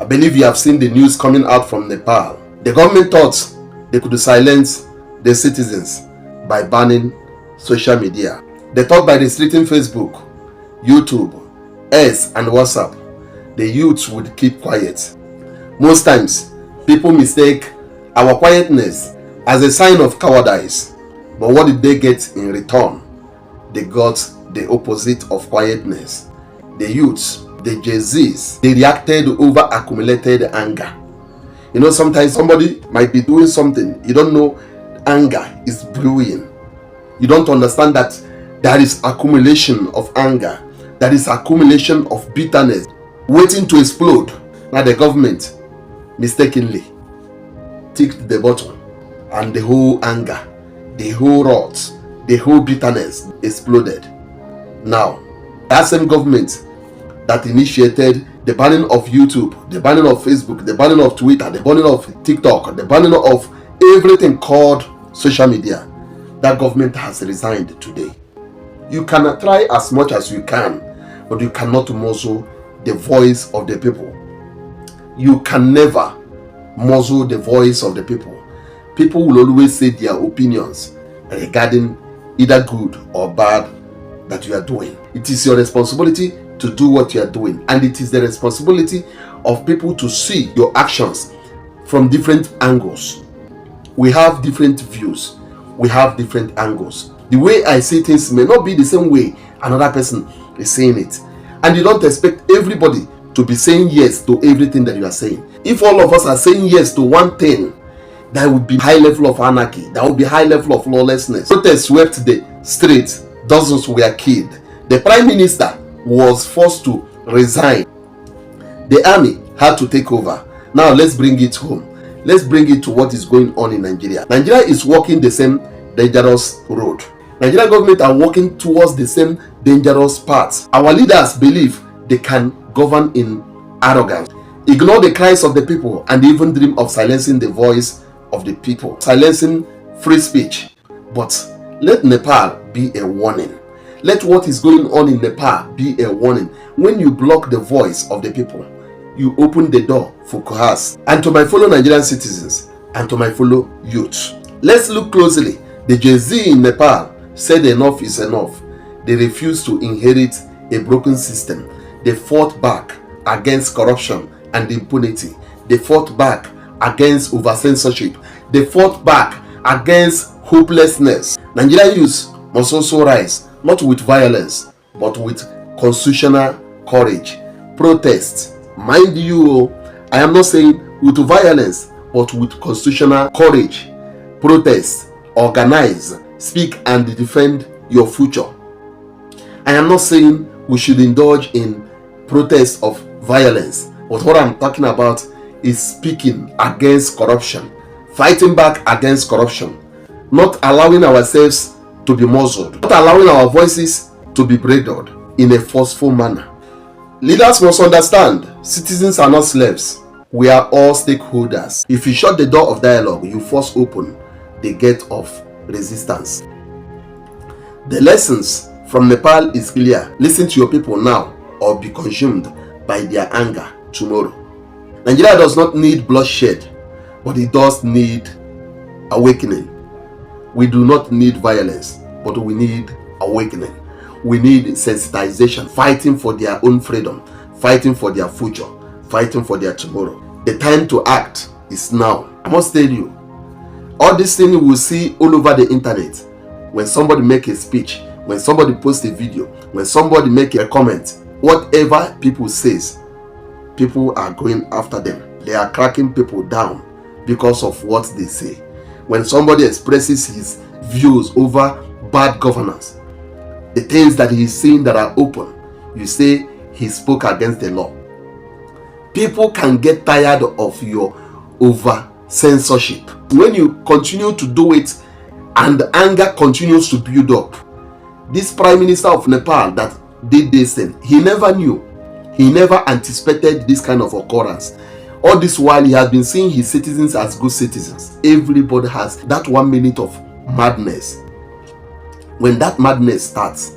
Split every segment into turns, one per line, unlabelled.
I believe you have seen the news coming out from Nepal. The government thought they could silence the citizens by banning social media. They thought by restricting Facebook, YouTube, X, and WhatsApp, the youths would keep quiet. Most times, people mistake our quietness as a sign of cowardice. But what did they get in return? They got the opposite of quietness. The youths, the Jay-Z's, they reacted over accumulated anger. You know, sometimes somebody might be doing something, you don't know anger is brewing. You don't understand that there is accumulation of anger, there is accumulation of bitterness waiting to explode. Now the government mistakenly ticked the button and the whole anger, the whole wrath, the whole bitterness exploded. Now, that same government that initiated the banning of YouTube, the banning of Facebook, the banning of Twitter, the banning of TikTok, the banning of everything called social media, that government has resigned today. You can try as much as you can, but you cannot muzzle the voice of the people. You can never muzzle the voice of the people. People will always say their opinions regarding either good or bad that you are doing. It is your responsibility to do what you are doing, and it is the responsibility of people to see your actions from different angles. We have different views, we have different angles. The way I see things may not be the same way another person is saying it, and you don't expect everybody to be saying yes to everything that you are saying. If all of us are saying yes to one thing, there would be high level of anarchy, there would be high level of lawlessness. Protests swept the streets, dozens were killed. The prime minister was forced to resign. The army had to take over. Now let's bring it home. Let's bring it to what is going on in Nigeria. Nigeria is walking the same dangerous road. Nigerian government are walking towards the same dangerous path. Our leaders believe they can govern in arrogance, ignore the cries of the people, and even dream of silencing the voice of the people, silencing free speech. But let Nepal be a warning. Let what is going on in Nepal be a warning. When you block the voice of the people, you open the door for chaos. And to my fellow Nigerian citizens and to my fellow youth, let's look closely. The Jay-Z in Nepal said enough is enough. They refused to inherit a broken system. They fought back against corruption and impunity. They fought back against over-censorship. They fought back against hopelessness. Nigerian youth must also rise, not with violence, but with constitutional courage. Protest. Mind you, I am not saying with violence, but with constitutional courage. Protest, organize, speak and defend your future. I am not saying we should indulge in protest of violence, but what I'm talking about is speaking against corruption, fighting back against corruption, not allowing ourselves to be muzzled, not allowing our voices to be bridled in a forceful manner. Leaders must understand, citizens are not slaves. We are all stakeholders. If you shut the door of dialogue, you force open the gate of resistance. The lessons from Nepal is clear. Listen to your people now or be consumed by their anger tomorrow. Nigeria does not need bloodshed, but it does need awakening. We do not need violence, but we need awakening. We need sensitization, fighting for their own freedom, fighting for their future, fighting for their tomorrow. The time to act is now. I must tell you, all these things we will see all over the internet. When somebody make a speech, when somebody posts a video, when somebody make a comment, whatever people says, people are going after them. They are cracking people down because of what they say. When somebody expresses his views over bad governance, the things that he is saying that are open, you say he spoke against the law. People can get tired of your over censorship. When you continue to do it and anger continues to build up, this prime minister of Nepal that did this thing, he never knew, he never anticipated this kind of occurrence. All this while he has been seeing his citizens as good citizens. Everybody has that 1 minute of madness. When that madness starts,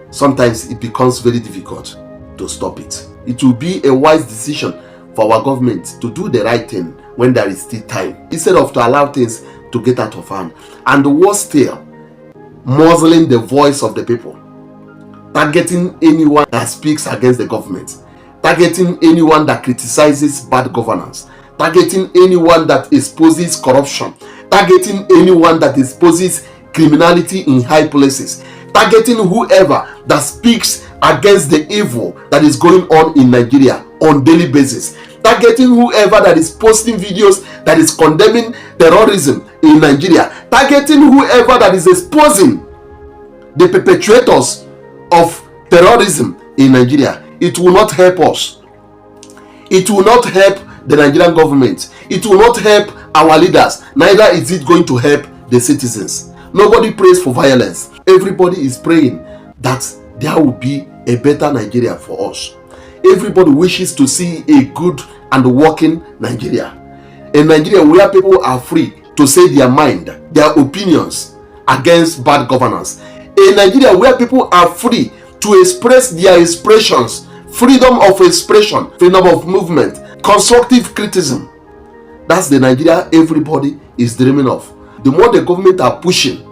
sometimes it becomes very difficult to stop it. It will be a wise decision for our government to do the right thing when there is still time, instead of to allow things to get out of hand. And the worst still, muzzling the voice of the people, targeting anyone that speaks against the government, targeting anyone that criticizes bad governance, targeting anyone that exposes corruption, targeting anyone that exposes criminality in high places, targeting whoever that speaks against the evil that is going on in Nigeria on daily basis, targeting whoever that is posting videos that is condemning terrorism in Nigeria, targeting whoever that is exposing the perpetrators of terrorism in Nigeria. It will not help us. It will not help the Nigerian government. It will not help our leaders. Neither is it going to help the citizens. Nobody prays for violence. Everybody is praying that there will be a better Nigeria for us. Everybody wishes to see a good and working Nigeria. A Nigeria where people are free to say their mind, their opinions against bad governance. A Nigeria where people are free to express their expressions, freedom of expression, freedom of movement, constructive criticism. That's the Nigeria everybody is dreaming of. The more the government are pushing,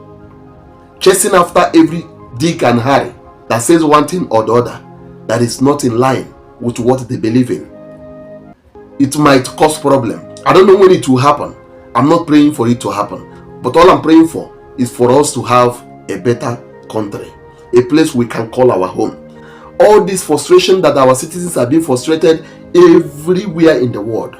chasing after every Dick and Harry that says one thing or the other that is not in line with what they believe in, it might cause problem. I don't know when it will happen. I'm not praying for it to happen, but all I'm praying for is for us to have a better country, a place we can call our home. All this frustration that our citizens are being frustrated everywhere in the world,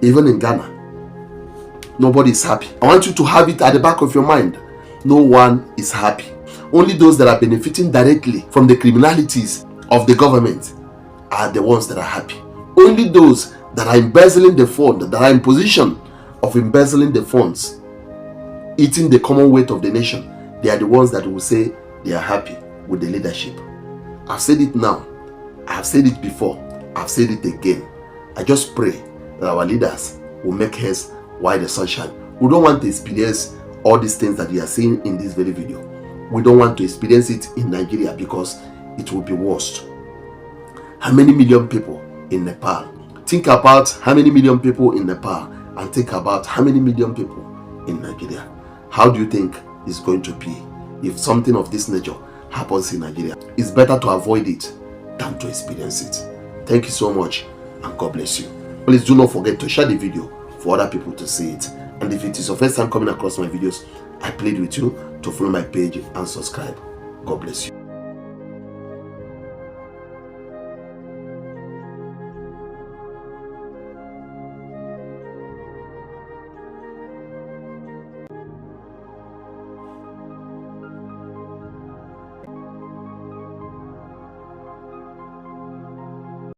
even in Ghana, nobody is happy. I want you to have it at the back of your mind. No one is happy. Only those that are benefiting directly from the criminalities of the government are the ones that are happy. Only those that are embezzling the fund, that are in position of embezzling the funds, eating the common weight of the nation, they are the ones that will say they are happy with the leadership. I've said it now. I've said it before. I've said it again. I just pray that our leaders will make haste while the sun shines. We don't want to experience all these things that you are seeing in this very video. We don't want to experience it in Nigeria because it will be worse. How many million people in Nepal? Think about how many million people in Nepal and think about how many million people in Nigeria. How do you think it's going to be if something of this nature happens in Nigeria? It's better to avoid it than to experience it. Thank you so much and God bless you. Please do not forget to share the video for other people to see it. And if it is your first time coming across my videos, I plead with you to follow my page and subscribe. God bless you.